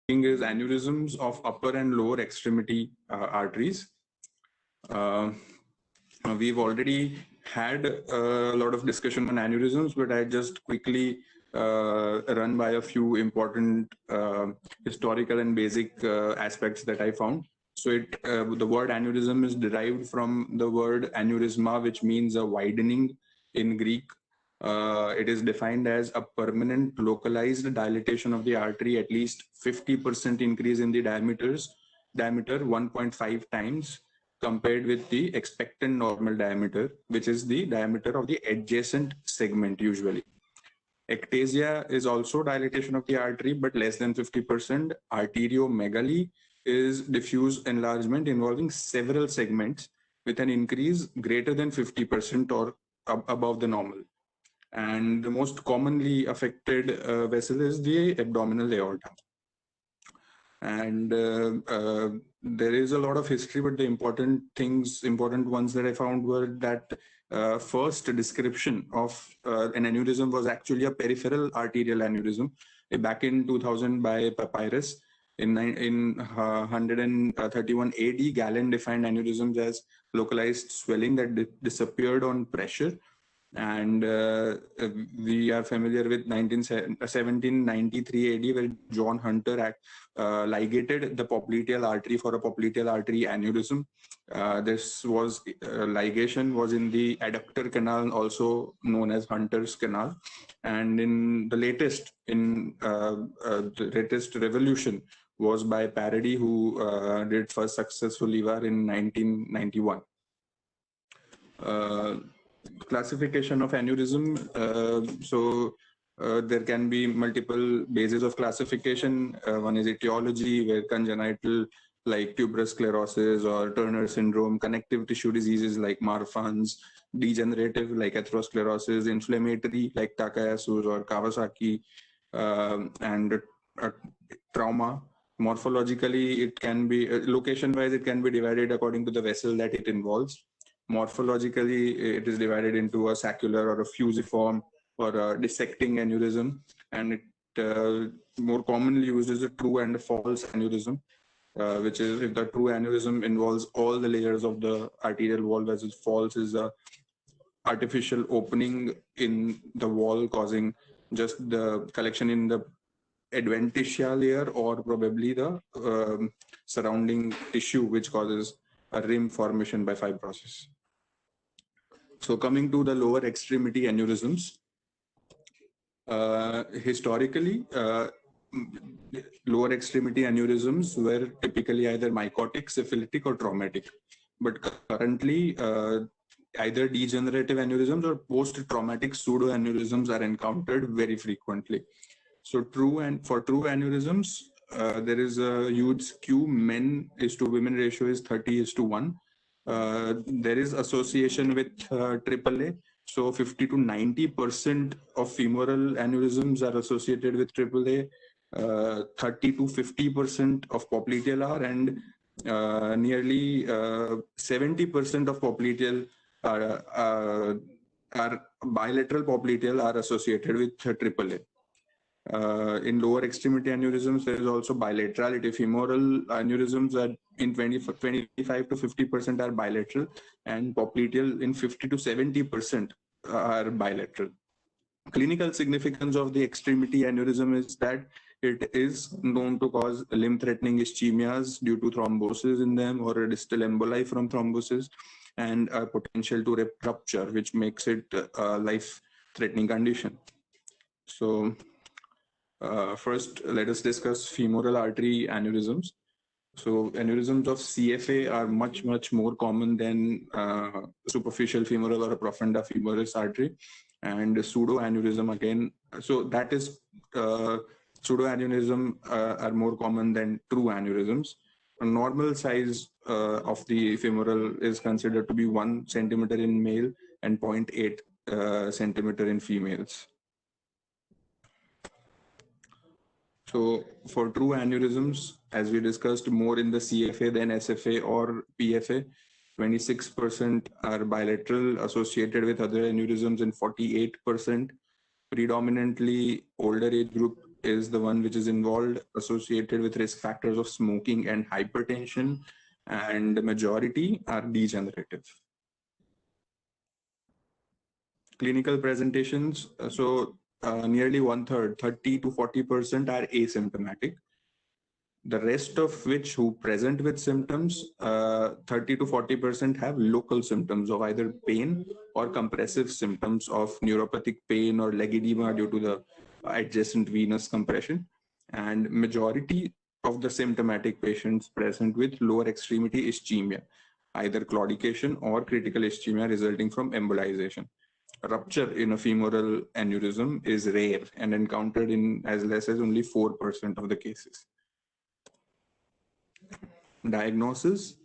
is aneurysms of upper and lower extremity arteries. We've already had a lot of discussion on aneurysms, but I just quickly run by a few important historical and basic aspects that I found. So the word aneurysm is derived from the word aneurysma, which means a widening in Greek. It is defined as a permanent localized dilatation of the artery, at least 50% increase in the diameter 1.5 times compared with the expectant normal diameter, which is the diameter of the adjacent segment usually. Ectasia is also dilatation of the artery, but less than 50%. Arteriomegaly is diffuse enlargement involving several segments with an increase greater than 50% or above the normal. And the most commonly affected vessel is the abdominal aorta. And there is a lot of history, but the important ones that I found were that first description of an aneurysm was actually a peripheral arterial aneurysm back in 2000 by Papyrus. In 131 AD, Galen defined aneurysms as localized swelling that disappeared on pressure. And we are familiar with 1793 AD, where John Hunter ligated the popliteal artery for a popliteal artery aneurysm. This ligation was in the adductor canal, also known as Hunter's canal. And in the latest revolution was by Parody, who did first successful EVAR in 1991. Classification of aneurysm. There can be multiple bases of classification. One is etiology, where congenital like tuberous sclerosis or Turner syndrome, connective tissue diseases like Marfan's, degenerative like atherosclerosis, inflammatory like Takayasu or Kawasaki, and trauma. Morphologically, it can be location-wise, it can be divided according to the vessel that it involves. Morphologically, it is divided into a saccular or a fusiform or a dissecting aneurysm, and it more commonly used as a true and a false aneurysm, which is if the true aneurysm involves all the layers of the arterial wall, versus false is a artificial opening in the wall causing just the collection in the adventitia layer or probably the surrounding tissue, which causes a rim formation by fibrosis. So coming to the lower extremity aneurysms, historically, lower extremity aneurysms were typically either mycotic, syphilitic, or traumatic. But currently, either degenerative aneurysms or post-traumatic pseudoaneurysms are encountered very frequently. So for true aneurysms, there is a huge skew. Men is to women ratio is 30:1. There is association with AAA. So 50 to 90% of femoral aneurysms are associated with AAA. 30 to 50% of popliteal are, and nearly 70% of popliteal are bilateral popliteal are associated with AAA. In lower extremity aneurysms, there is also bilaterality. Femoral aneurysms are in 25 to 50% are bilateral, and popliteal in 50 to 70% are bilateral. Clinical significance of the extremity aneurysm is that it is known to cause limb-threatening ischemias due to thrombosis in them, or a distal emboli from thrombosis, and a potential to rupture, which makes it a life-threatening condition. So first, let us discuss femoral artery aneurysms. So aneurysms of CFA are much more common than superficial femoral or a profunda femoris artery, and pseudoaneurysm again. So that is pseudoaneurysm are more common than true aneurysms. A normal size of the femoral is considered to be 1 centimeter in male and 0.8 centimeter in females. So for true aneurysms, as we discussed, more in the CFA than SFA or PFA, 26% are bilateral associated with other aneurysms, and 48% predominantly older age group is the one which is involved, associated with risk factors of smoking and hypertension, and the majority are degenerative. Clinical presentations, nearly 1/3, 30 to 40% are asymptomatic. The rest of which who present with symptoms, 30 to 40% have local symptoms of either pain or compressive symptoms of neuropathic pain or leg edema due to the adjacent venous compression. And majority of the symptomatic patients present with lower extremity ischemia, either claudication or critical ischemia resulting from embolization. Rupture in a femoral aneurysm is rare and encountered in as less as only 4% of the cases. Diagnosis: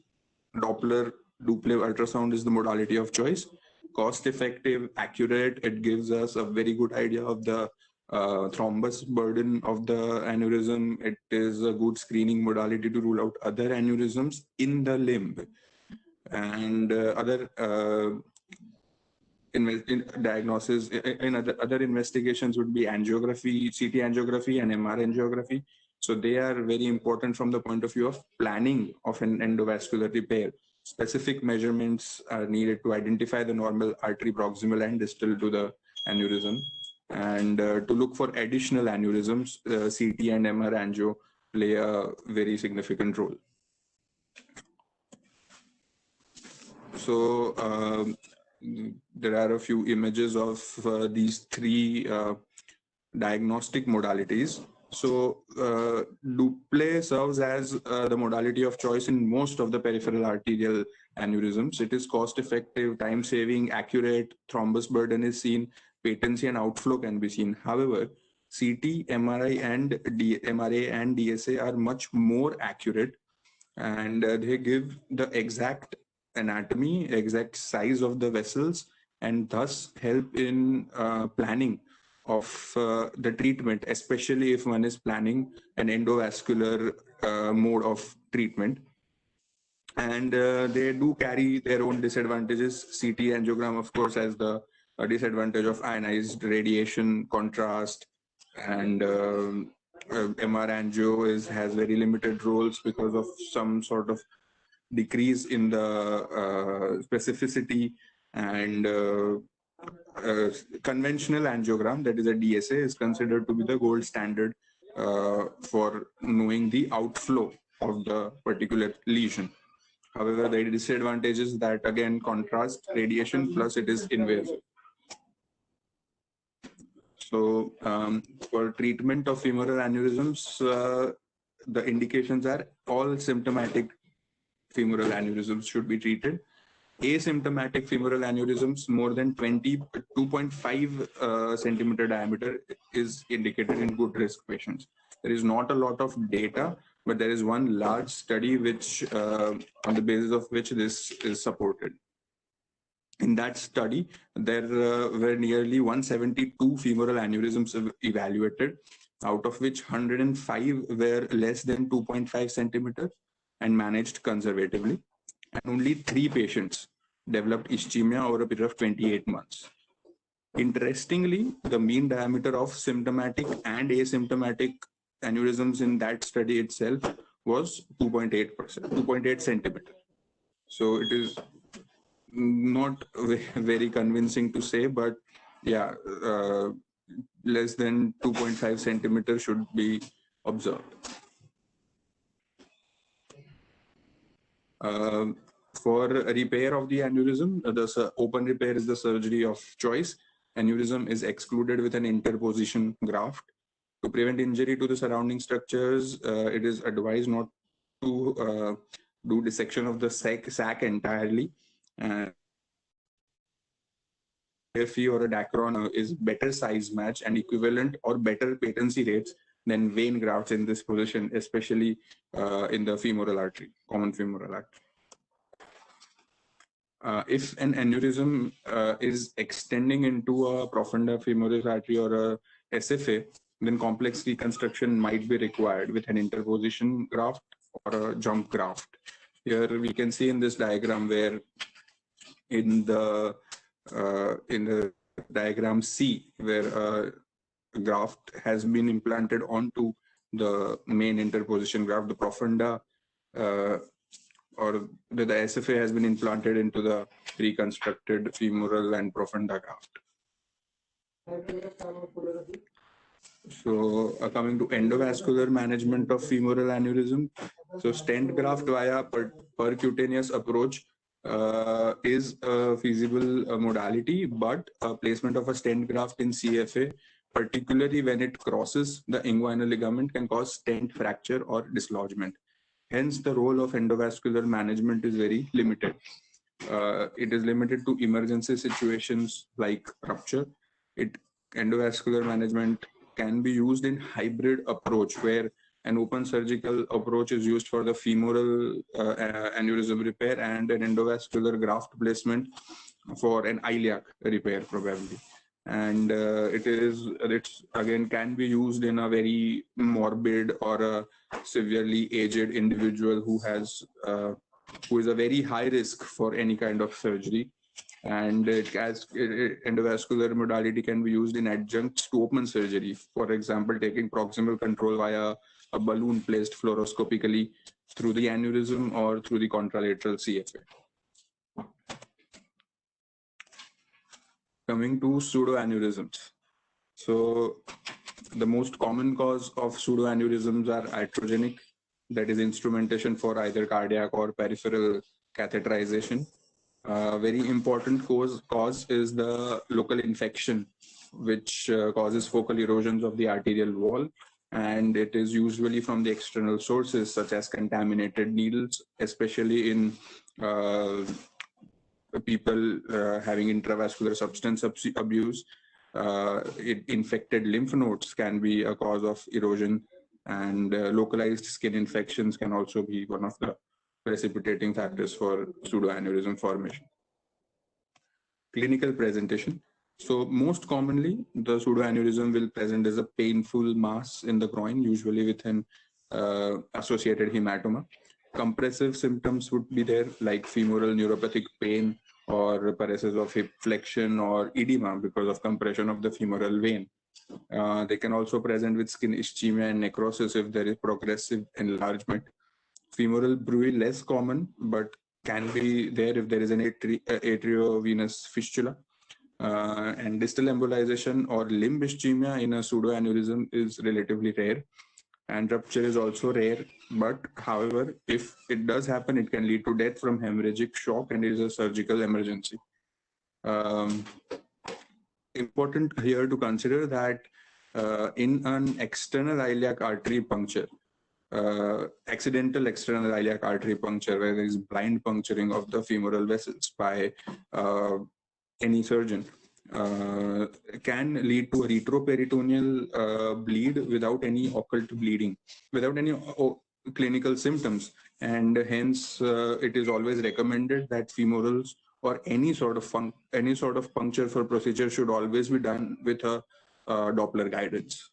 Doppler ultrasound is the modality of choice. Cost effective, accurate. It gives us a very good idea of the thrombus burden of the aneurysm. It is a good screening modality to rule out other aneurysms in the limb. And other diagnosis in other investigations would be angiography, CT angiography and MR angiography. So they are very important from the point of view of planning of an endovascular repair. Specific measurements are needed to identify the normal artery proximal and distal to the aneurysm. And to look for additional aneurysms, CT and MR angio play a very significant role. So there are a few images of these three diagnostic modalities. So Doppler serves as the modality of choice in most of the peripheral arterial aneurysms. It is cost-effective, time-saving, accurate, thrombus burden is seen, patency and outflow can be seen. However, CT, MRA and DSA are much more accurate, and they give the exact anatomy, exact size of the vessels, and thus help in planning of the treatment, especially if one is planning an endovascular mode of treatment. And they do carry their own disadvantages. CT angiogram, of course, has the disadvantage of ionized radiation, contrast, and MR angio has very limited roles because of some sort of decrease in the specificity. And conventional angiogram, that is a DSA, is considered to be the gold standard for knowing the outflow of the particular lesion. However, the disadvantage is that, again, contrast, radiation, plus it is invasive. So for treatment of femoral aneurysms, the indications are all symptomatic femoral aneurysms should be treated. Asymptomatic femoral aneurysms more than 2.5 centimeter diameter is indicated in good risk patients. There is not a lot of data, but there is one large study which, on the basis of which this is supported. In that study, there were nearly 172 femoral aneurysms evaluated, out of which 105 were less than 2.5 centimeters and managed conservatively. And only 3 patients developed ischemia over a period of 28 months. Interestingly, the mean diameter of symptomatic and asymptomatic aneurysms in that study itself was 2.8 centimeter. So it is not very convincing to say, but yeah, less than 2.5 centimeters should be observed. For repair of the aneurysm, the open repair is the surgery of choice. Aneurysm is excluded with an interposition graft. To prevent injury to the surrounding structures, it is advised not to do dissection of the sac entirely. FE or a Dacron is better size match and equivalent or better patency rates than vein grafts in this position, especially in the femoral artery, common femoral artery. If an aneurysm is extending into a profunda femoris artery or a SFA, then complex reconstruction might be required with an interposition graft or a jump graft. Here we can see in this diagram where in the diagram C, where graft has been implanted onto the main interposition graft, the profunda, or the SFA has been implanted into the reconstructed femoral and profunda graft. So coming to endovascular management of femoral aneurysm. So stent graft via percutaneous approach is a feasible modality, but placement of a stent graft in CFA, particularly when it crosses the inguinal ligament, can cause stent fracture or dislodgement. Hence, the role of endovascular management is very limited. It is limited to emergency situations like rupture. Endovascular management can be used in hybrid approach, where an open surgical approach is used for the femoral aneurysm repair and an endovascular graft placement for an iliac repair probably. And it's again can be used in a very morbid or a severely aged individual who is a very high risk for any kind of surgery. And endovascular modality can be used in adjuncts to open surgery. For example, taking proximal control via a balloon placed fluoroscopically through the aneurysm or through the contralateral CFA. Coming to pseudoaneurysms. So the most common cause of pseudoaneurysms are iatrogenic, that is instrumentation for either cardiac or peripheral catheterization. Very important cause is the local infection, which causes focal erosions of the arterial wall, and it is usually from the external sources such as contaminated needles, especially in people having intravascular substance abuse. Infected lymph nodes can be a cause of erosion, and localized skin infections can also be one of the precipitating factors for pseudoaneurysm formation. Clinical presentation. So most commonly, the pseudoaneurysm will present as a painful mass in the groin, usually with an associated hematoma. Compressive symptoms would be there, like femoral neuropathic pain or paresis of hip flexion or edema because of compression of the femoral vein. They can also present with skin ischemia and necrosis if there is progressive enlargement. Femoral bruit less common, but can be there if there is an atriovenous fistula. And distal embolization or limb ischemia in a pseudoaneurysm is relatively rare. And rupture is also rare, but however, if it does happen, it can lead to death from hemorrhagic shock and is a surgical emergency. Important here to consider that in an external iliac artery puncture, accidental external iliac artery puncture, where there is blind puncturing of the femoral vessels by any surgeon, can lead to a retroperitoneal bleed without any occult bleeding, without any clinical symptoms, and hence it is always recommended that femorals or any sort of puncture for procedure should always be done with a Doppler guidance.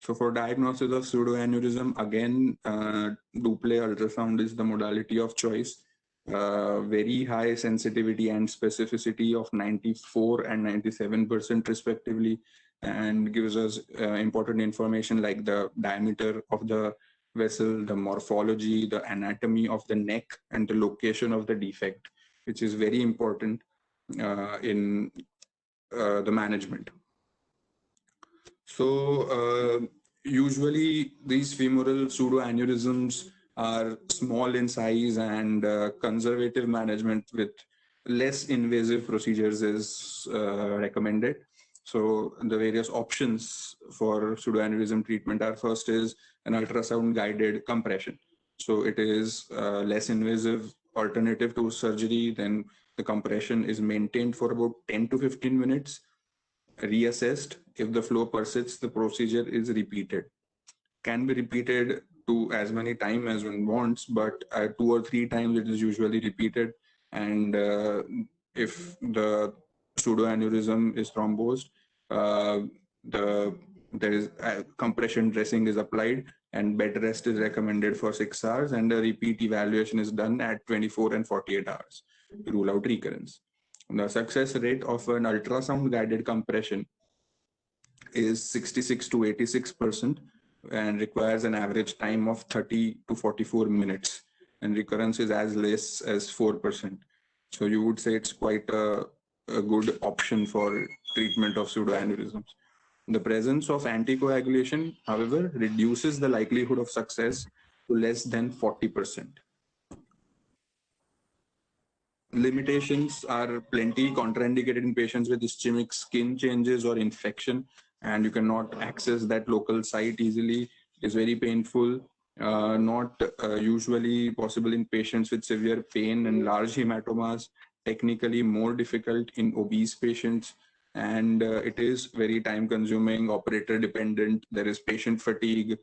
So for diagnosis of pseudoaneurysm, again, Doppler ultrasound is the modality of choice. Very high sensitivity and specificity of 94 and 97% respectively, and gives us important information like the diameter of the vessel, the morphology, the anatomy of the neck, and the location of the defect, which is very important in the management. So usually these femoral pseudoaneurysms are small in size, and conservative management with less invasive procedures is recommended. So the various options for pseudoaneurysm treatment are: first is an ultrasound guided compression. So it is less invasive alternative to surgery. Then the compression is maintained for about 10 to 15 minutes, reassessed. If the flow persists, the procedure is repeated. Can be repeated to as many times as one wants, but 2 or 3 times it is usually repeated. And if the pseudoaneurysm is thrombosed, there is compression dressing is applied, and bed rest is recommended for 6 hours, and a repeat evaluation is done at 24 and 48 hours to rule out recurrence. The success rate of an ultrasound guided compression is 66 to 86% and requires an average time of 30 to 44 minutes, and recurrence is as less as 4%. So you would say it's quite a good option for treatment of pseudoaneurysms. The presence of anticoagulation, however, reduces the likelihood of success to less than 40%. Limitations are plenty: contraindicated in patients with ischemic skin changes or infection, and you cannot access that local site easily. It is very painful. Not usually possible in patients with severe pain and large hematomas. Technically more difficult in obese patients, and it is very time consuming, operator dependent. There is patient fatigue.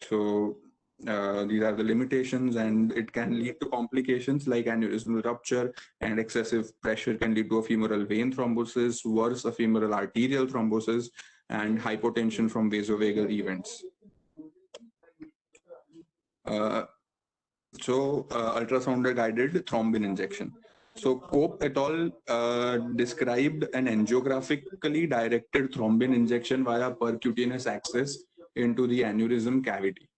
So these are the limitations, and it can lead to complications like aneurysmal rupture, and excessive pressure can lead to a femoral vein thrombosis, worse, a femoral arterial thrombosis, and hypotension from vasovagal events. Ultrasound guided thrombin injection. So Cope et al. Described an angiographically directed thrombin injection via percutaneous access into the aneurysm cavity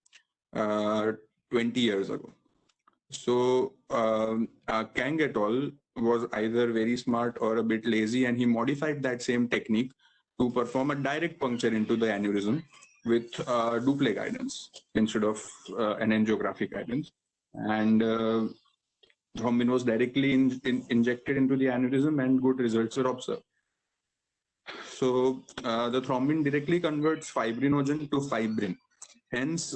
20 years ago. So Kang et al. Was either very smart or a bit lazy, and he modified that same technique to perform a direct puncture into the aneurysm with Duplex guidance instead of an angiographic guidance. And thrombin was directly injected into the aneurysm, and good results were observed. So the thrombin directly converts fibrinogen to fibrin. Hence,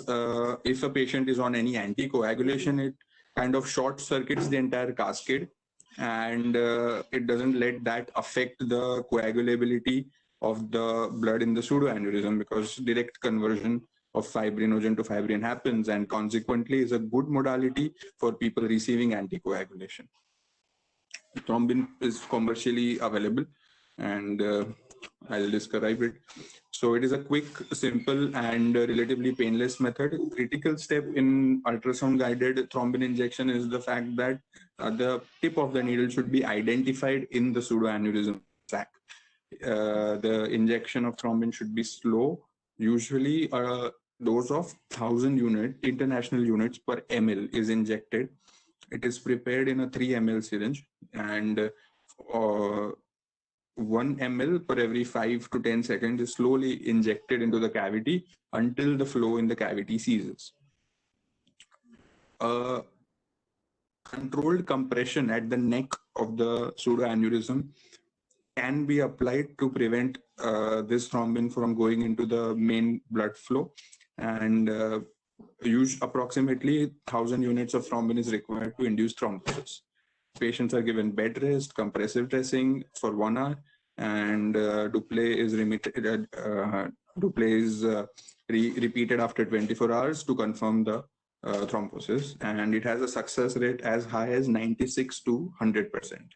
if a patient is on any anticoagulation, it kind of short circuits the entire cascade, and it doesn't let that affect the coagulability of the blood in the pseudoaneurysm, because direct conversion of fibrinogen to fibrin happens, and consequently is a good modality for people receiving anticoagulation. Thrombin is commercially available, and I'll describe it. So it is a quick, simple, and relatively painless method. Critical step in ultrasound guided thrombin injection is the fact that the tip of the needle should be identified in the pseudoaneurysm sac. The injection of thrombin should be slow, usually a dose of 1000 international units per ml is injected. It is prepared in a 3 ml syringe, and 1 ml per every 5 to 10 seconds is slowly injected into the cavity until the flow in the cavity ceases. Controlled compression at the neck of the pseudoaneurysm can be applied to prevent this thrombin from going into the main blood flow, and approximately 1000 units of thrombin is required to induce thrombosis. Patients are given bed rest, compressive dressing for 1 hour, and Duplex is repeated after 24 hours to confirm the thrombosis, and it has a success rate as high as 96 to 100%.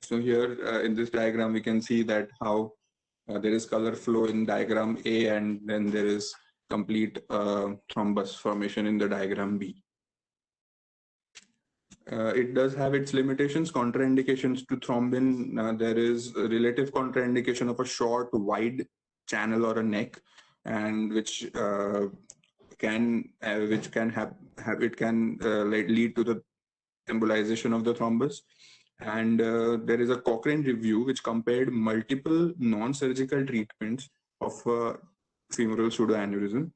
So here in this diagram, we can see that how there is color flow in diagram A, and then there is complete thrombus formation in the diagram B. It does have its limitations, contraindications to thrombin. There is a relative contraindication of a short, wide channel or a neck, and which can lead to the embolization of the thrombus. And there is a Cochrane review which compared multiple non-surgical treatments of femoral pseudoaneurysm.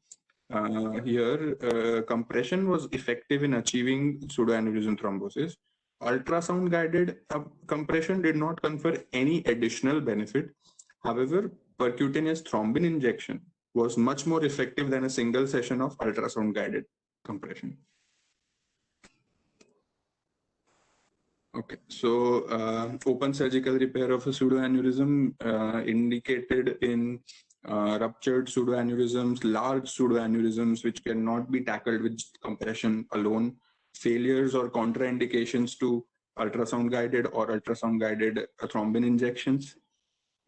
Here, compression was effective in achieving pseudoaneurysm thrombosis. Ultrasound guided compression did not confer any additional benefit. However, percutaneous thrombin injection was much more effective than a single session of ultrasound guided compression. Okay, so open surgical repair of a pseudoaneurysm indicated in ruptured pseudoaneurysms, large pseudoaneurysms which cannot be tackled with compression alone, failures or contraindications to ultrasound guided or ultrasound guided thrombin injections,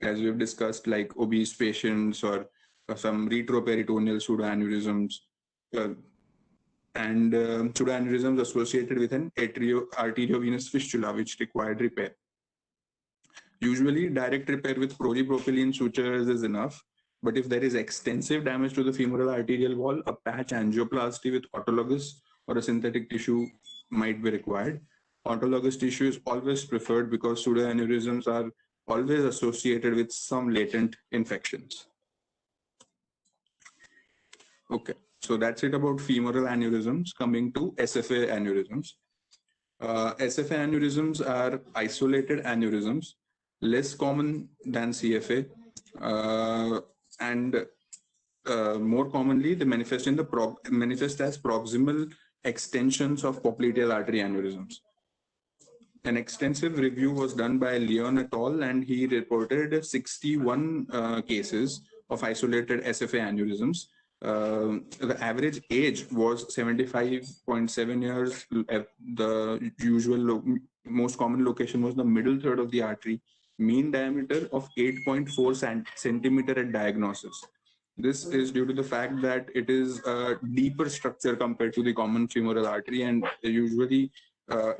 as we've discussed, like obese patients or some retroperitoneal pseudoaneurysms. and pseudoaneurysms associated with an arteriovenous fistula, which required repair. Usually, direct repair with polypropylene sutures is enough, but if there is extensive damage to the femoral arterial wall, a patch angioplasty with autologous or a synthetic tissue might be required. Autologous tissue is always preferred because pseudoaneurysms are always associated with some latent infections. Okay, so that's it about femoral aneurysms. Coming to SFA aneurysms. SFA aneurysms are isolated aneurysms, less common than CFA, and more commonly they manifest as proximal extensions of popliteal artery aneurysms. An extensive review was done by Leon et al., and he reported 61 cases of isolated SFA aneurysms. The average age was 75.7 years. The usual, most common location was the middle third of the artery. Mean diameter of 8.4 centimeter at diagnosis. This is due to the fact that it is a deeper structure compared to the common femoral artery, and usually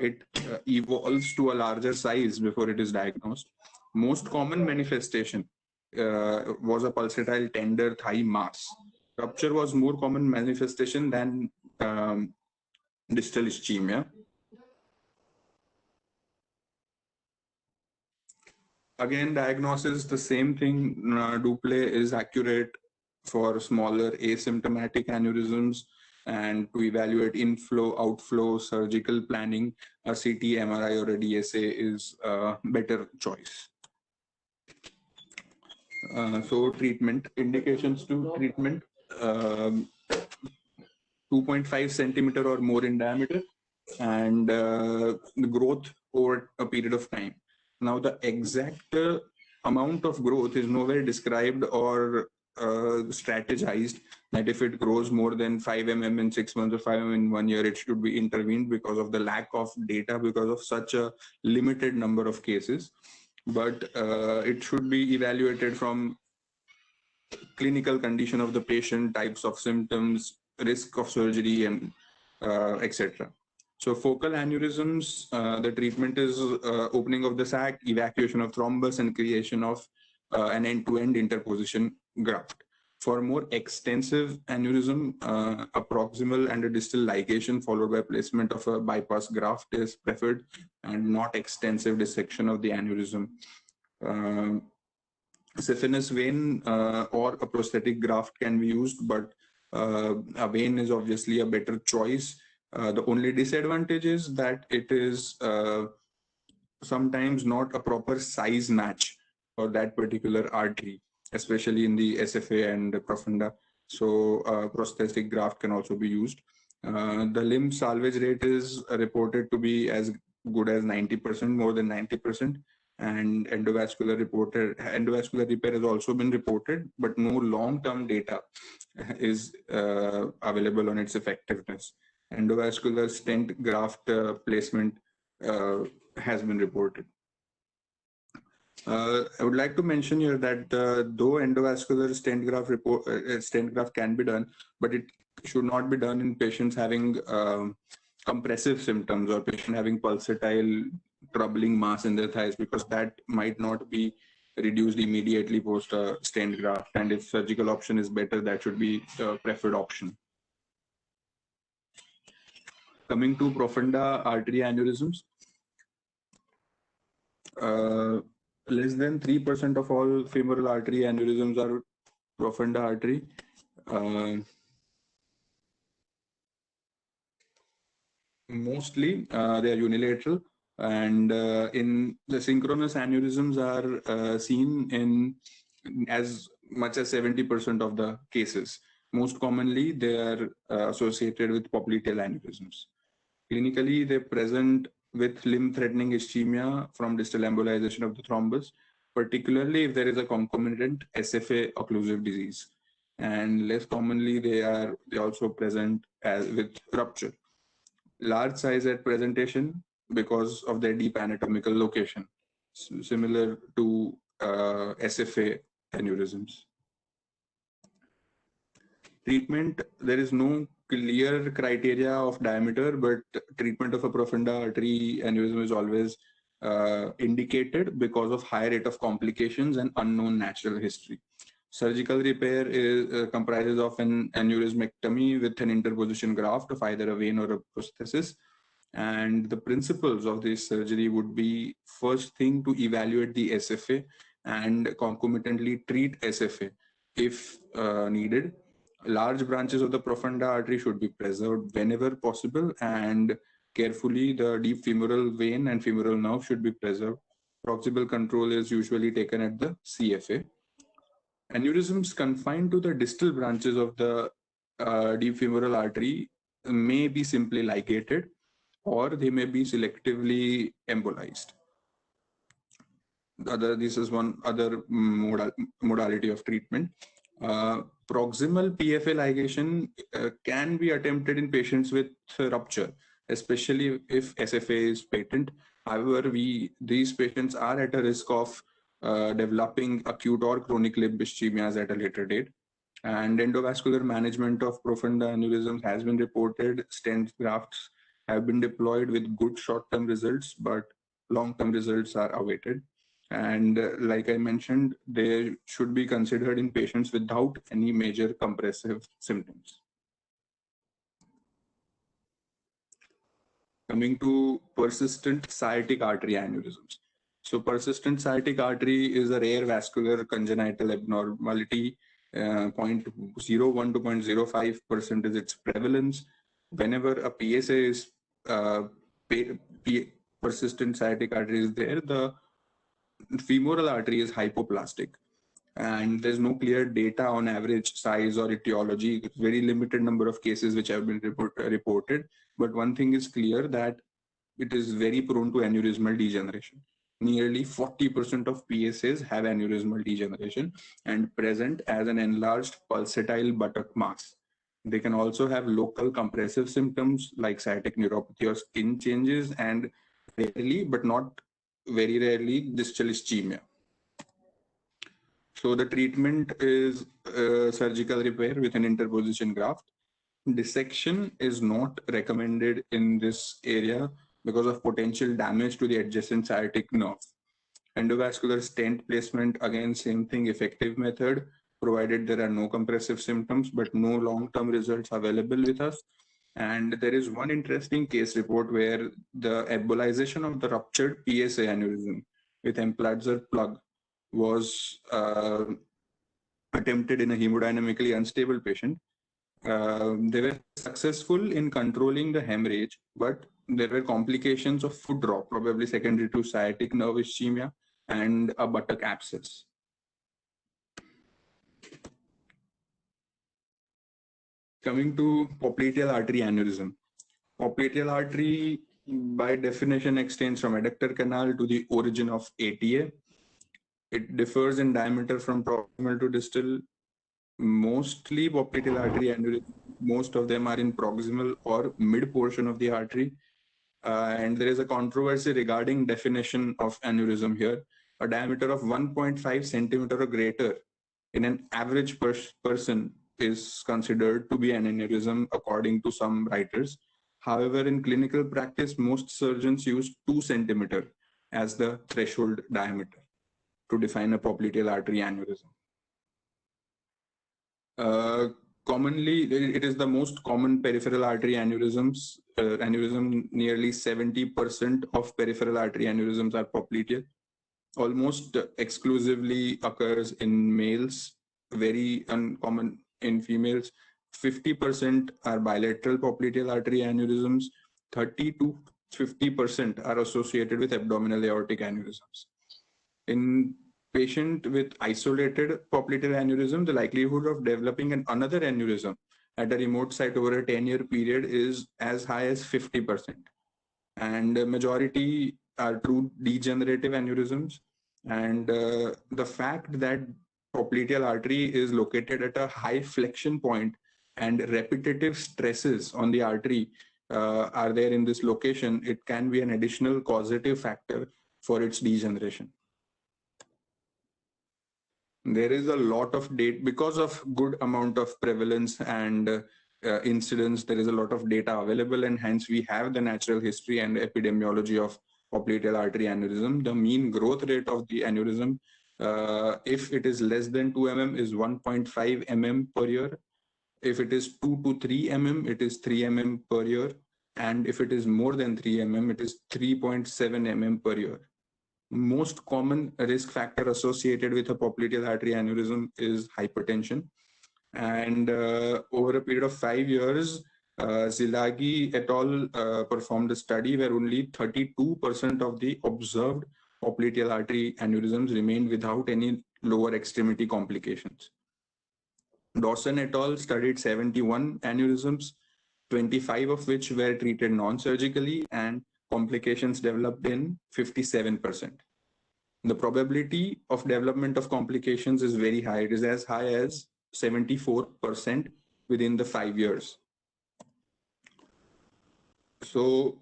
it evolves to a larger size before it is diagnosed. Most common manifestation was a pulsatile tender thigh mass. Rupture was more common manifestation than distal ischemia. Again, diagnosis, the same thing. Duplé is accurate for smaller asymptomatic aneurysms, and to evaluate inflow, outflow, surgical planning, a CT, MRI, or a DSA is a better choice. So treatment, indications to treatment, 2.5 centimeter or more in diameter, and the growth over a period of time. Now, the exact amount of growth is nowhere described or strategized, that if it grows more than 5 mm in 6 months or 5 mm in 1 year, it should be intervened because of the lack of data, because of such a limited number of cases. But it should be evaluated from clinical condition of the patient, types of symptoms, risk of surgery, and etc. So focal aneurysms, the treatment is opening of the sac, evacuation of thrombus, and creation of an end-to-end interposition graft. For more extensive aneurysm, a proximal and a distal ligation followed by placement of a bypass graft is preferred, and not extensive dissection of the aneurysm. Saphenous vein or a prosthetic graft can be used, but a vein is obviously a better choice. The only disadvantage is that it is sometimes not a proper size match for that particular artery, especially in the SFA and the profunda. So prosthetic graft can also be used. The limb salvage rate is reported to be as good as 90%, more than 90%. And endovascular repair has also been reported, but no long-term data is available on its effectiveness. Endovascular stent graft placement has been reported. I would like to mention here that though endovascular stent graft can be done, but it should not be done in patients having compressive symptoms or patient having pulsatile troubling mass in their thighs, because that might not be reduced immediately post a stent graft, and if surgical option is better, that should be the preferred option. Coming to profunda artery aneurysms, less than 3% of all femoral artery aneurysms are profunda artery. Mostly they are unilateral, and in the synchronous aneurysms are seen in as much as 70% of the cases. Most commonly, they are associated with popliteal aneurysms. Clinically, they present with limb-threatening ischemia from distal embolization of the thrombus, particularly if there is a concomitant SFA occlusive disease. And less commonly, they also present with rupture. Large size at presentation because of their deep anatomical location, similar to SFA aneurysms. Treatment, there is no clear criteria of diameter, but treatment of a profunda artery aneurysm is always indicated because of high rate of complications and unknown natural history. Surgical repair comprises of an aneurysmectomy with an interposition graft of either a vein or a prosthesis. And the principles of this surgery would be, first thing, to evaluate the SFA and concomitantly treat SFA if needed. Large branches of the profunda artery should be preserved whenever possible, and carefully the deep femoral vein and femoral nerve should be preserved. Proximal control is usually taken at the CFA. Aneurysms confined to the distal branches of the deep femoral artery may be simply ligated, or they may be selectively embolized. This is one other modality of treatment. Proximal PFA ligation can be attempted in patients with rupture, especially if SFA is patent. However, these patients are at a risk of developing acute or chronic limb ischemias at a later date. And endovascular management of profunda aneurysms has been reported. Stent grafts have been deployed with good short-term results, but long-term results are awaited. And like I mentioned, they should be considered in patients without any major compressive symptoms. Coming to persistent sciatic artery aneurysms. So persistent sciatic artery is a rare vascular congenital abnormality. 0.01 to 0.05% is its prevalence. Whenever a PSA is persistent sciatic artery is there, the femoral artery is hypoplastic, and there's no clear data on average size or etiology. Very limited number of cases which have been reported, but one thing is clear, that it is very prone to aneurysmal degeneration. Nearly 40% of PSAs have aneurysmal degeneration and present as an enlarged pulsatile buttock mass. They can also have local compressive symptoms like sciatic neuropathy or skin changes, and rarely, but not very rarely, distal ischemia. So the treatment is surgical repair with an interposition graft. Dissection is not recommended in this area because of potential damage to the adjacent sciatic nerve. Endovascular stent placement, again, same thing, effective method, provided there are no compressive symptoms, but no long-term results available with us. And there is one interesting case report where the embolization of the ruptured PSA aneurysm with Emplatzer plug was attempted in a hemodynamically unstable patient. They were successful in controlling the hemorrhage, but there were complications of foot drop, probably secondary to sciatic nerve ischemia and a buttock abscess. Coming to popliteal artery aneurysm. Popliteal artery, by definition, extends from adductor canal to the origin of ATA. It differs in diameter from proximal to distal. Mostly popliteal artery aneurysm, most of them are in proximal or mid portion of the artery. And there is a controversy regarding definition of aneurysm here. A diameter of 1.5 centimeter or greater in an average person is considered to be an aneurysm according to some writers. However, in clinical practice, most surgeons use 2 centimeter as the threshold diameter to define a popliteal artery aneurysm. Commonly, it is the most common peripheral artery aneurysms. Nearly 70% of peripheral artery aneurysms are popliteal. Almost exclusively occurs in males, very uncommon in females. 50% are bilateral popliteal artery aneurysms. 30 to 50% are associated with abdominal aortic aneurysms. In patient with isolated popliteal aneurysm, the likelihood of developing another aneurysm at a remote site over a 10-year period is as high as 50%. And the majority are true degenerative aneurysms. And the fact that popliteal artery is located at a high flexion point and repetitive stresses on the artery are there in this location, it can be an additional causative factor for its degeneration. There is a lot of data because of good amount of prevalence and incidence. There is a lot of data available, and hence we have the natural history and epidemiology of popliteal artery aneurysm. The mean growth rate of the aneurysm, if it is less than 2 mm, is 1.5 mm per year. If it is 2 to 3 mm, it is 3 mm per year. And if it is more than 3 mm, it is 3.7 mm per year. Most common risk factor associated with a popliteal artery aneurysm is hypertension. And over a period of 5 years, Zilagi et al. Performed a study where only 32% of the observed popliteal artery aneurysms remained without any lower extremity complications. Dawson et al. Studied 71 aneurysms, 25 of which were treated non-surgically, and complications developed in 57%. The probability of development of complications is very high. It is as high as 74% within the 5 years. So,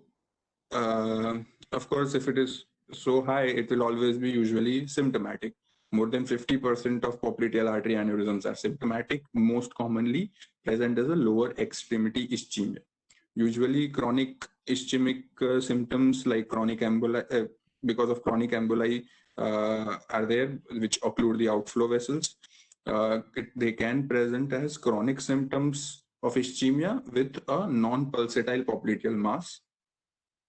of course, if it is so high, it will always be usually symptomatic. More than 50% of popliteal artery aneurysms are symptomatic, most commonly present as a lower extremity ischemia. Usually, chronic ischemic symptoms like chronic emboli, because of chronic emboli, are there, which occlude the outflow vessels. They can present as chronic symptoms of ischemia with a non-pulsatile popliteal mass.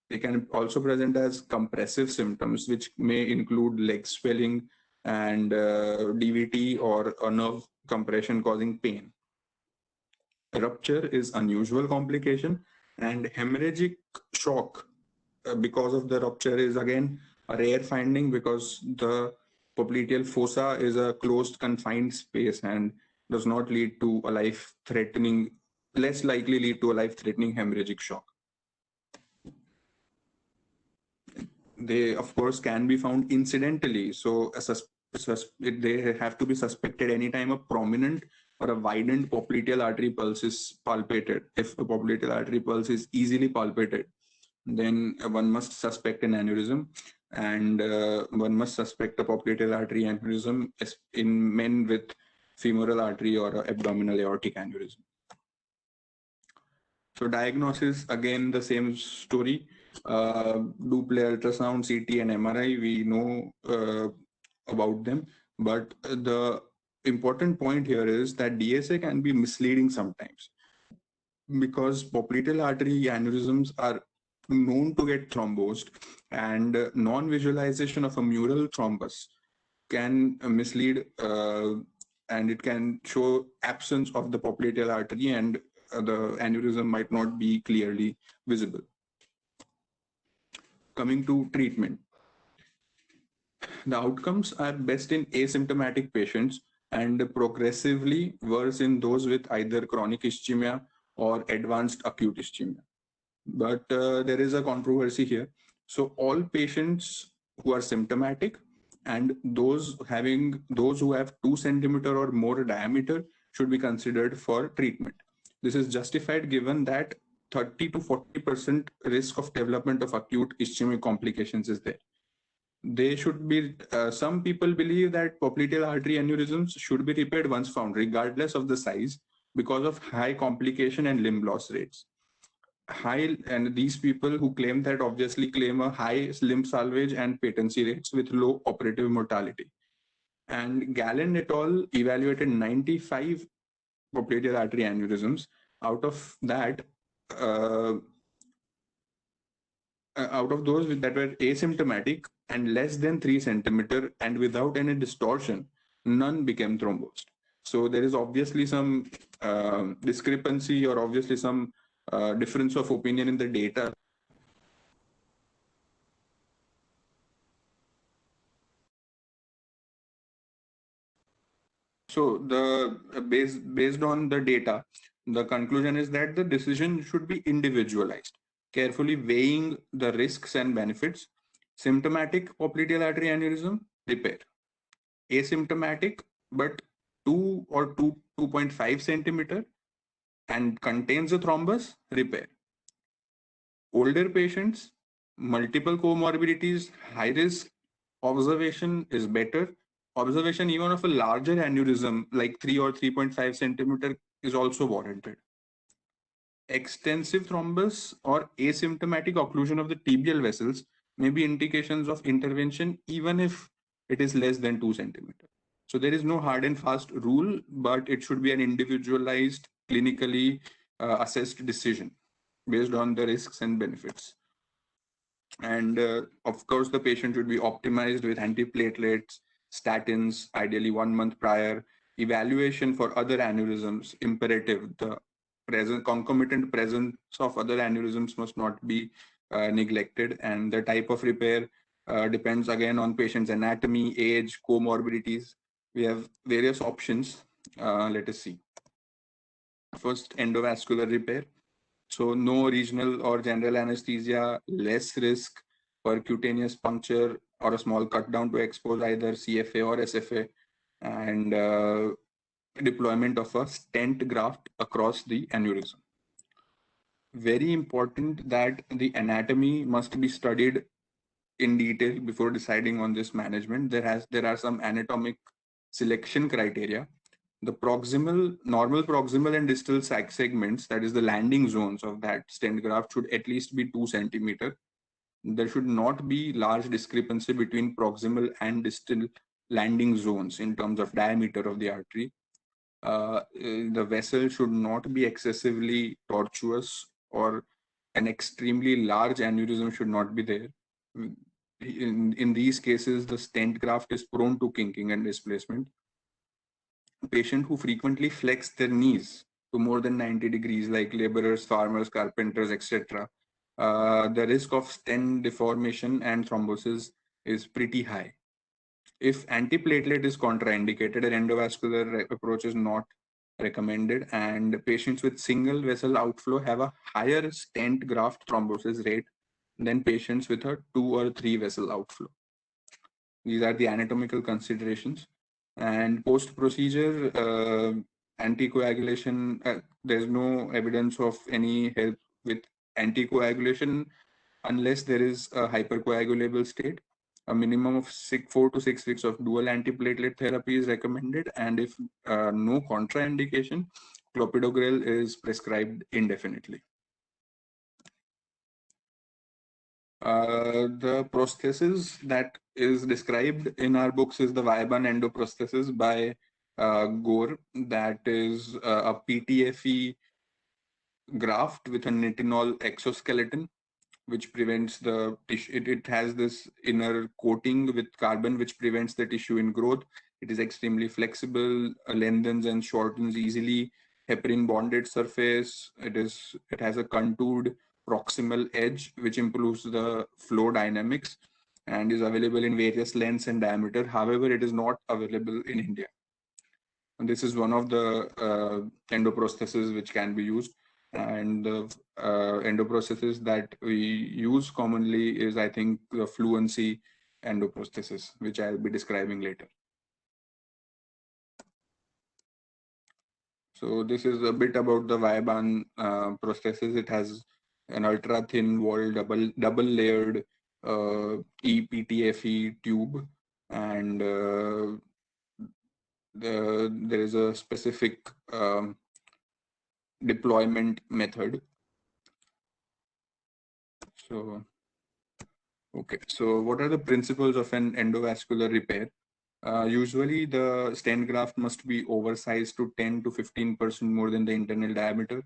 They can also present as compressive symptoms, which may include leg swelling and DVT or a nerve compression causing pain. Rupture is unusual complication, and hemorrhagic shock because of the rupture is again a rare finding, because the popliteal fossa is a closed confined space and does not lead to a life-threatening, less likely lead to a life-threatening hemorrhagic shock. They, of course, can be found incidentally. So they have to be suspected anytime a prominent or a widened popliteal artery pulse is palpated. If a popliteal artery pulse is easily palpated, then one must suspect an aneurysm, and one must suspect a popliteal artery aneurysm in men with femoral artery or abdominal aortic aneurysm. So diagnosis, again, the same story. Doppler ultrasound, CT, and MRI, we know about them. But the important point here is that DSA can be misleading sometimes, because popliteal artery aneurysms are known to get thrombosed, and non-visualization of a mural thrombus can mislead, and it can show absence of the popliteal artery, and the aneurysm might not be clearly visible. Coming to treatment, the outcomes are best in asymptomatic patients and progressively worse in those with either chronic ischemia or advanced acute ischemia. But there is a controversy here. So all patients who are symptomatic and those who have 2 centimeter or more diameter should be considered for treatment. This is justified given that 30 to 40% risk of development of acute ischemic complications is there. They should be, some people believe that popliteal artery aneurysms should be repaired once found, regardless of the size, because of high complication and limb loss rates. And these people who claim that obviously claim a high limb salvage and patency rates with low operative mortality. And Gallen et al. Evaluated 95 popliteal artery aneurysms. Out of that, out of those that were asymptomatic and less than 3 centimeter and without any distortion, none became thrombosed. So there is obviously some discrepancy, or obviously some difference of opinion in the data. So based on the data, the conclusion is that the decision should be individualized, carefully weighing the risks and benefits. Symptomatic popliteal artery aneurysm, repair. Asymptomatic but 2 or 2.5 centimeter and contains a thrombus, repair. Older patients, multiple comorbidities, high risk, observation is better. Observation even of a larger aneurysm like 3 or 3.5 centimeter is also warranted. Extensive thrombus or asymptomatic occlusion of the tibial vessels may be indications of intervention, even if it is less than 2 centimeters. So there is no hard and fast rule, but it should be an individualized, clinically assessed decision based on the risks and benefits. And of course, the patient should be optimized with antiplatelets, statins, ideally 1 month prior. Evaluation for other aneurysms imperative. The concomitant presence of other aneurysms must not be neglected, and the type of repair depends again on patient's anatomy, age, comorbidities. We have various options. Let us see. First, endovascular repair. So no regional or general anesthesia, less risk, percutaneous puncture or a small cut down to expose either CFA or SFA, and deployment of a stent graft across the aneurysm. Very important that the anatomy must be studied in detail before deciding on this management. There are some anatomic selection criteria. The normal proximal and distal sac segments, that is the landing zones of that stent graft, should at least be 2 centimeter. There should not be large discrepancy between proximal and distal landing zones in terms of diameter of the artery. The vessel should not be excessively tortuous, or an extremely large aneurysm should not be there. In these cases, the stent graft is prone to kinking and displacement. Patient who frequently flex their knees to more than 90 degrees, like laborers, farmers, carpenters, etc., the risk of stent deformation and thrombosis is pretty high. If antiplatelet is contraindicated, an endovascular approach is not recommended, and patients with single vessel outflow have a higher stent graft thrombosis rate than patients with a 2 or 3 vessel outflow. These are the anatomical considerations. And post-procedure anticoagulation, there's no evidence of any help with anticoagulation unless there is a hypercoagulable state. A minimum of 4 to 6 weeks of dual antiplatelet therapy is recommended, and if no contraindication, clopidogrel is prescribed indefinitely. The prosthesis that is described in our books is the Viabahn endoprosthesis by Gore. That is a PTFE graft with a nitinol exoskeleton, which prevents the tissue. It has this inner coating with carbon, which prevents the tissue in growth. It is extremely flexible, lengthens and shortens easily. Heparin bonded surface. It has a contoured proximal edge, which improves the flow dynamics, and is available in various lengths and diameter. However, it is not available in India. And this is one of the endoprostheses which can be used. And the endoprosthesis that we use commonly is, I think, the Fluency endoprosthesis, which I'll be describing later. So this is a bit about the Viabahn prosthesis. It has an ultra thin walled double layered ePTFE tube, and there is a specific deployment method. So, okay, so what are the principles of an endovascular repair? Usually the stent graft must be oversized to 10 to 15% more than the internal diameter.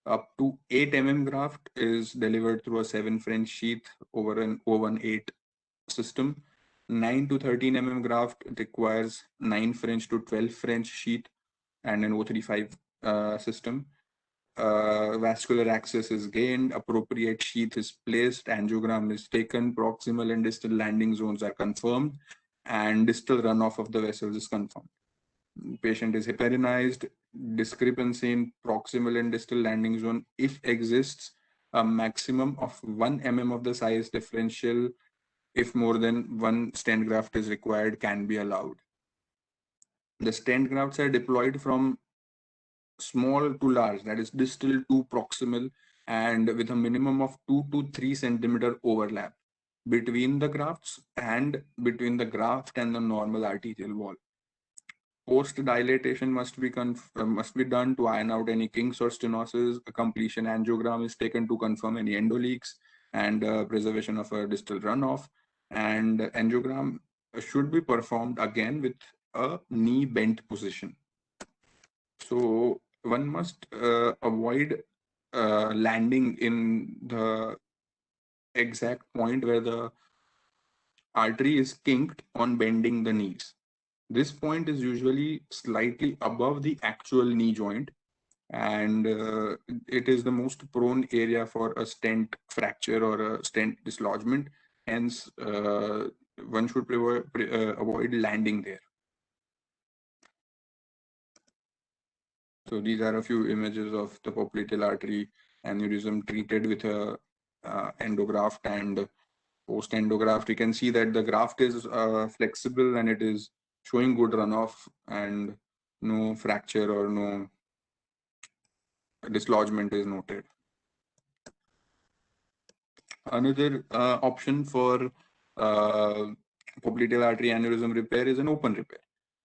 Up to 8 mm graft is delivered through a 7 French sheath over an 018 system. 9 to 13 mm graft requires 9 French to 12 French sheath and an 035 system. Vascular access is gained, appropriate sheath is placed, angiogram is taken, proximal and distal landing zones are confirmed, and distal runoff of the vessels is confirmed. Patient is heparinized. Discrepancy in proximal and distal landing zone, if exists, a maximum of 1 mm of the size differential, if more than 1 stent graft is required, can be allowed. The stent grafts are deployed from small to large, that is distal to proximal, and with a minimum of 2 to 3 centimeter overlap between the grafts and between the graft and the normal arterial wall. Post dilatation must be done to iron out any kinks or stenosis. A completion angiogram is taken to confirm any endoleaks and preservation of a distal runoff. And angiogram should be performed again with a knee bent position. So one must avoid landing in the exact point where the artery is kinked on bending the knees. This point is usually slightly above the actual knee joint, and it is the most prone area for a stent fracture or a stent dislodgement. Hence, one should avoid landing there. So these are a few images of the popliteal artery aneurysm treated with a endograft and post endograft. You can see that the graft is flexible and it is showing good runoff and no fracture or no dislodgement is noted. Another option for popliteal artery aneurysm repair is an open repair.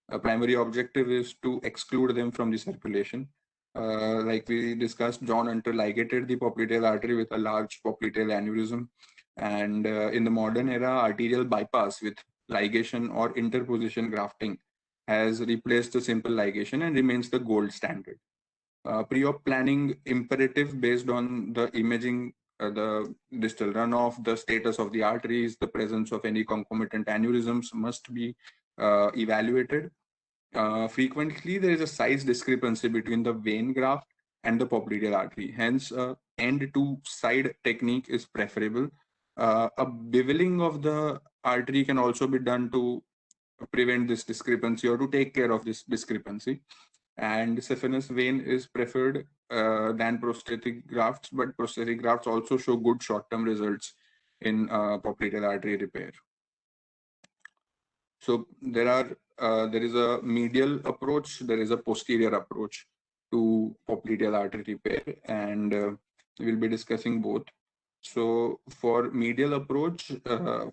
A primary objective is to exclude them from the circulation. Like we discussed, John Hunter ligated the popliteal artery with a large popliteal aneurysm. And in the modern era, arterial bypass with ligation or interposition grafting has replaced the simple ligation and remains the gold standard. Pre-op planning imperative based on the imaging, the distal runoff, the status of the arteries, the presence of any concomitant aneurysms must be evaluated. Frequently, there is a size discrepancy between the vein graft and the popliteal artery. Hence, end-to-side technique is preferable. A beveling of the artery can also be done to prevent this discrepancy or to take care of this discrepancy. And saphenous vein is preferred than prosthetic grafts, but prosthetic grafts also show good short-term results in popliteal artery repair. So there is a medial approach, there is a posterior approach to popliteal artery repair, and we'll be discussing both. So for medial approach,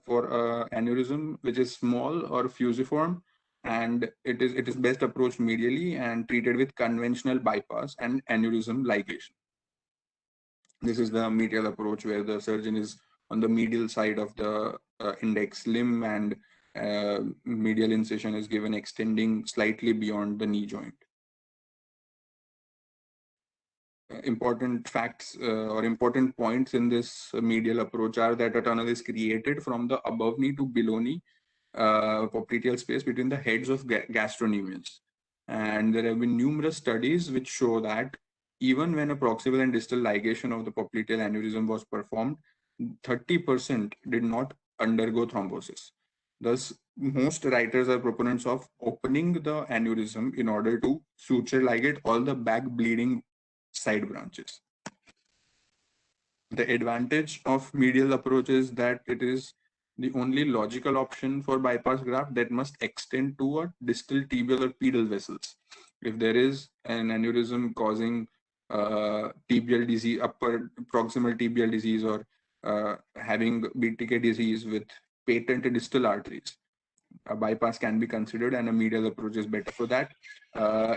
for aneurysm which is small or fusiform, and it is best approached medially and treated with conventional bypass and aneurysm ligation. This is the medial approach where the surgeon is on the medial side of the index limb, and medial incision is given extending slightly beyond the knee joint. Important facts or important points in this medial approach are that a tunnel is created from the above knee to below knee popliteal space between the heads of gastrocnemius. And there have been numerous studies which show that even when a proximal and distal ligation of the popliteal aneurysm was performed, 30% did not undergo thrombosis. Thus, most writers are proponents of opening the aneurysm in order to suture ligate all the back bleeding side branches. The advantage of medial approach is that it is the only logical option for bypass graft that must extend to a distal tibial or pedal vessels. If there is an aneurysm causing tibial disease, upper proximal tibial disease, or having BTK disease with patent distal arteries, a bypass can be considered, and a medial approach is better for that.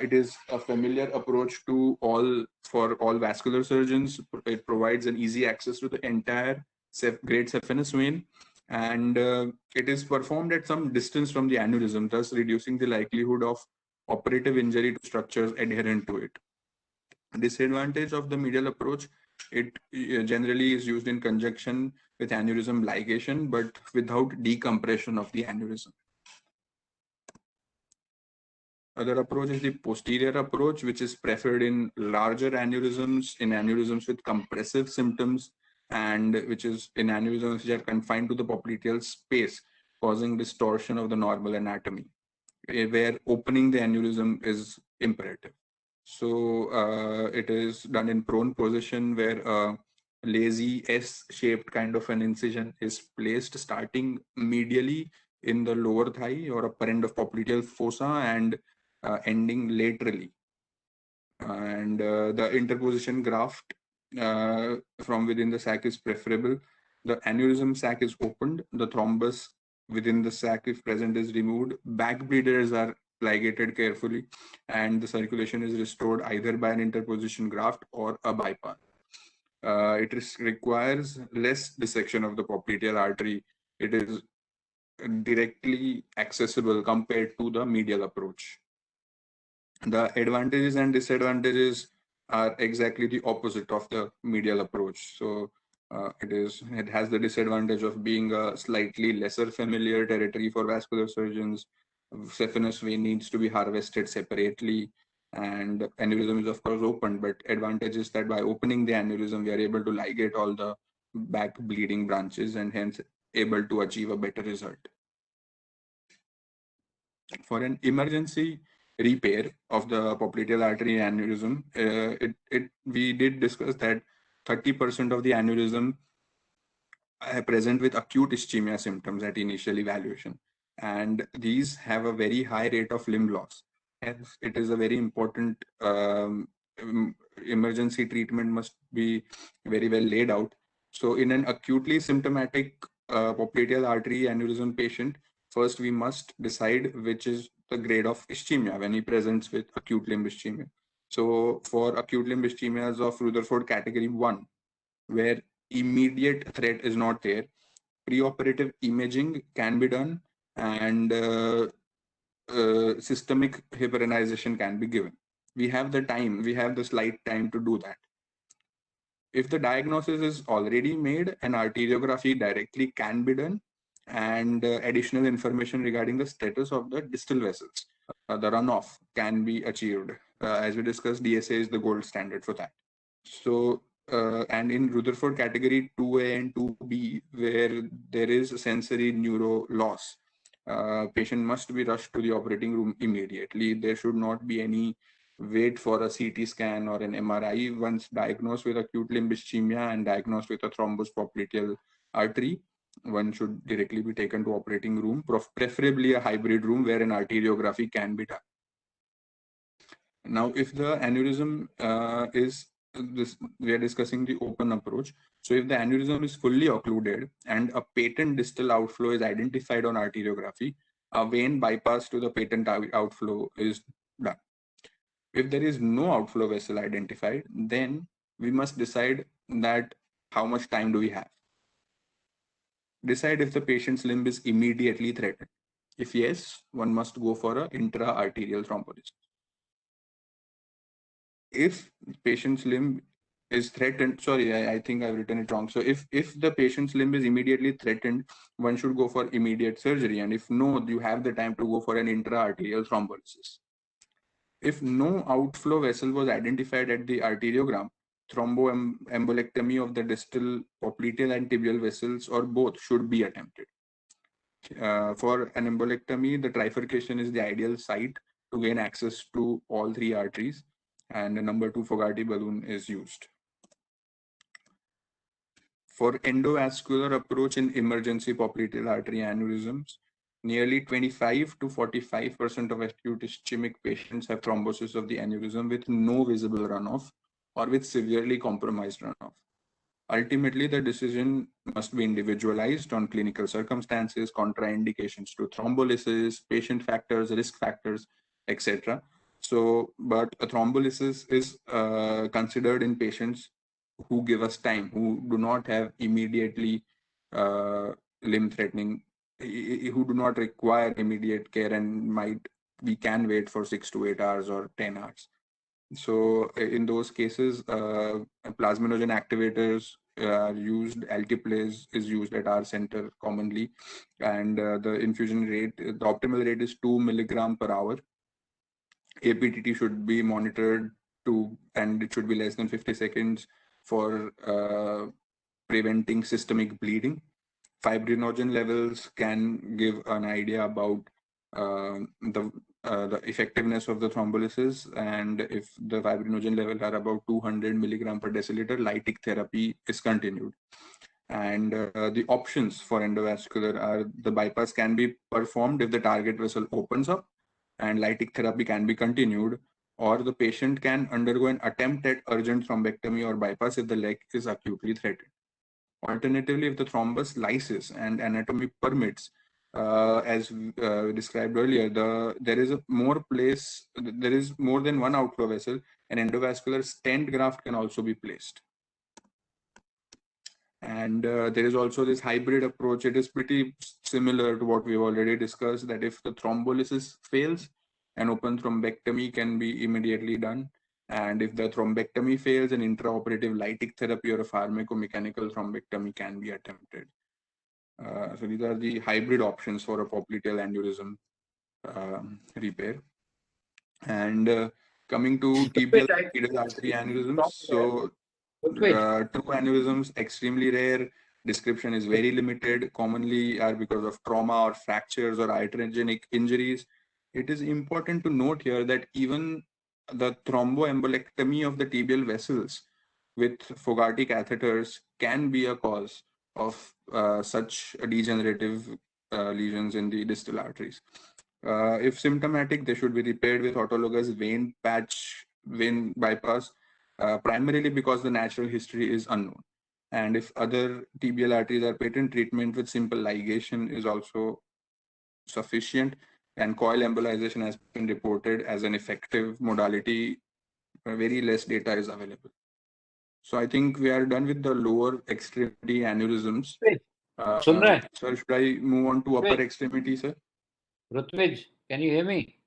It is a familiar approach for all vascular surgeons. It provides an easy access to the entire great saphenous vein, and it is performed at some distance from the aneurysm, thus reducing the likelihood of operative injury to structures adherent to it. Disadvantage of the medial approach: it generally is used in conjunction with aneurysm ligation, but without decompression of the aneurysm. Other approach is the posterior approach, which is preferred in larger aneurysms, in aneurysms with compressive symptoms, and which is in aneurysms which are confined to the popliteal space, causing distortion of the normal anatomy, where opening the aneurysm is imperative. So it is done in prone position, where a lazy S-shaped kind of an incision is placed starting medially in the lower thigh or upper end of popliteal fossa and ending laterally. And the interposition graft from within the sac is preferable. The aneurysm sac is opened, the thrombus within the sac, if present, is removed. Back bleeders are ligated carefully, and the circulation is restored either by an interposition graft or a bypass. It requires less dissection of the popliteal artery. It is directly accessible compared to the medial approach. The advantages and disadvantages are exactly the opposite of the medial approach. So it has the disadvantage of being a slightly lesser familiar territory for vascular surgeons. Saphenous vein needs to be harvested separately, and aneurysm is of course open, but advantage is that by opening the aneurysm, we are able to ligate all the back bleeding branches and hence able to achieve a better result. For an emergency repair of the popliteal artery aneurysm, we did discuss that 30% of the aneurysm present with acute ischemia symptoms at initial evaluation, and these have a very high rate of limb loss. Hence, it is a very important emergency treatment must be very well laid out. So in an acutely symptomatic popliteal artery aneurysm patient, first we must decide which is the grade of ischemia when he presents with acute limb ischemia. So for acute limb ischemias of Rutherford category 1, where immediate threat is not there, preoperative imaging can be done, and systemic heparinization can be given. We have the time, we have the slight time to do that. If the diagnosis is already made, an arteriography directly can be done, and additional information regarding the status of the distal vessels, the runoff, can be achieved. As we discussed, DSA is the gold standard for that. So, and in Rutherford category 2A and 2B, where there is a sensory neuro loss, patient must be rushed to the operating room immediately. There should not be any wait for a CT scan or an MRI. Once diagnosed with acute limb ischemia and diagnosed with a thrombus popliteal artery, one should directly be taken to operating room, preferably a hybrid room where an arteriography can be done. Now, if the aneurysm we are discussing the open approach. So if the aneurysm is fully occluded and a patent distal outflow is identified on arteriography, a vein bypass to the patent outflow is done. If there is no outflow vessel identified, then we must decide that how much time do we have. Decide if the patient's limb is immediately threatened. If yes, one must go for an intra-arterial thrombolysis. If patient's limb is threatened, sorry, I think I've written it wrong. So if the patient's limb is immediately threatened, one should go for immediate surgery. And if no, you have the time to go for an intra-arterial thrombolysis. If no outflow vessel was identified at the arteriogram, thromboembolectomy of the distal popliteal and tibial vessels or both should be attempted. For an embolectomy, the trifurcation is the ideal site to gain access to all three arteries, and the number 2 Fogarty balloon is used. For endovascular approach in emergency popliteal artery aneurysms, nearly 25 to 45% of acute ischemic patients have thrombosis of the aneurysm with no visible runoff or with severely compromised runoff. Ultimately, the decision must be individualized on clinical circumstances, contraindications to thrombolysis, patient factors, risk factors, etc. So, but a thrombolysis is considered in patients who give us time, who do not have immediately limb threatening, who do not require immediate care, and we can wait for 6 to 8 hours or 10 hours. So in those cases, plasminogen activators are used. Alteplase is used at our center commonly, and the infusion rate, the optimal rate is 2 milligram per hour. APTT should be monitored and it should be less than 50 seconds for preventing systemic bleeding. Fibrinogen levels can give an idea about the effectiveness of the thrombolysis, and if the fibrinogen levels are about 200 milligram per deciliter, lytic therapy is continued. And the options for endovascular are the bypass can be performed if the target vessel opens up, and lytic therapy can be continued, or the patient can undergo an attempt at urgent thrombectomy or bypass if the leg is acutely threatened. Alternatively, if the thrombus lysis and anatomy permits, as we described earlier, there is more than one outflow vessel. An endovascular stent graft can also be placed. And there is also this hybrid approach. It is pretty similar to what we've already discussed, that if the thrombolysis fails, an open thrombectomy can be immediately done. And if the thrombectomy fails, an intraoperative lytic therapy or a pharmacomechanical thrombectomy can be attempted. So these are the hybrid options for a popliteal aneurysm repair. And coming to tibial feeder artery aneurysms, so true aneurysms, extremely rare. Description is very limited. Commonly are because of trauma or fractures or iatrogenic injuries. It is important to note here that even the thromboembolectomy of the tibial vessels with Fogarty catheters can be a cause of such degenerative lesions in the distal arteries. If symptomatic, they should be repaired with autologous vein bypass, primarily because the natural history is unknown. And if other tibial arteries are patent, treatment with simple ligation is also sufficient. And coil embolization has been reported as an effective modality. Very less data is available. So I think we are done with the lower extremity aneurysms. Sir, should I move on to upper extremity, sir? Rutvij, can you hear me?